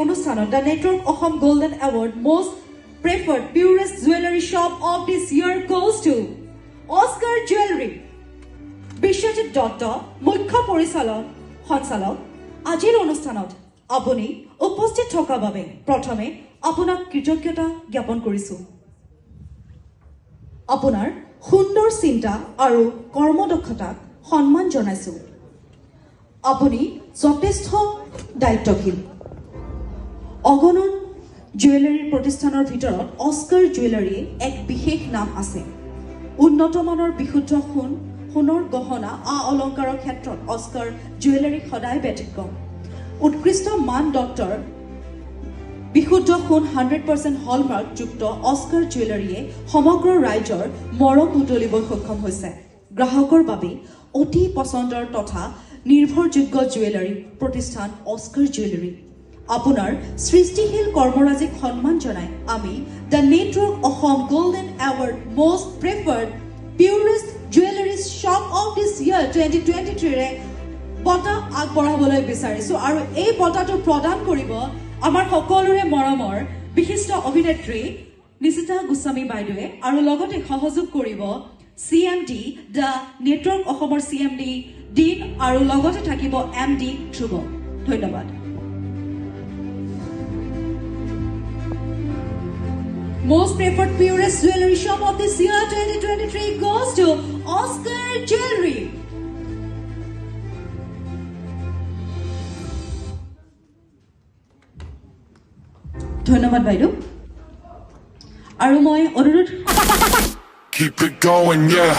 অনুষ্ঠানত the network Assam golden award most preferred purest jewelry shop of this year goes to Oscar Jewelry. Biswajit Dutta মুখ্য পৰিচালক সঞ্চালক আজিৰ অনুষ্ঠানত আপুনি উপস্থিত থকা বাবে প্ৰথমে আপোনাক কৃতজ্ঞতা জ্ঞাপন কৰিছো। আপোনাৰ সুন্দৰ চিন্তা আৰু কৰ্মদক্ষতাক সন্মান জনাইছো। আপুনি যথেষ্ট দায়িত্বশীল। অগণন জুৱেলাৰী প্ৰতিষ্ঠানৰ ভিতৰত অস্কাৰ জুৱেলাৰী এক বিশেষ নাম আছে। উন্নত মানৰ বিশুদ্ধ সোণৰ গহনা অলংকাৰৰ ক্ষেত্ৰত অস্কাৰ জুৱেলাৰী সদায় ব্যতিক্ৰম। উৎকৃষ্ট মানদণ্ডৰ বিশুদ্ধ সোণ 100% হলমাৰ্ক যুক্ত অস্কাৰ জুৱেলাৰীয়ে সমগ্ৰ ৰাজ্যৰ মৰম বুটলিব সক্ষম হৈছে। গ্ৰাহকৰ বাবে অতি পছন্দৰ তথা নিৰ্ভৰযোগ্য জুৱেলাৰী প্ৰতিষ্ঠান অস্কাৰ জুৱেলাৰী। আপোনাৰ সৃষ্টিশীল কৰ্মৰাজিক সন্মান জনাই আমি the network Assam golden award most preferred purest jewelry shop of this year 2023 ৰে বঁটা আগবঢ়াবলৈ বিচাৰিছো আৰু এই বঁটাটো প্ৰদান কৰিব আমাৰ সকলোৰে মৰমৰ বিশিষ্ট অভিনেত্ৰী নিশিতা গোস্বামী বাইদেৱে আৰু লগতে সহযোগ কৰিব CMD দ্য নেটৱৰ্ক অসমৰ CMD ডিন আৰু লগতে থাকিব MD ধ্ৰুৱ। ধন্যবাদ। Most preferred purest jewelry shop of this year 2023 goes to Oscar Jewelry. ধন্যবাদ বাইদেউ। আৰু মই অনুৰোধ Keep it going, yeah.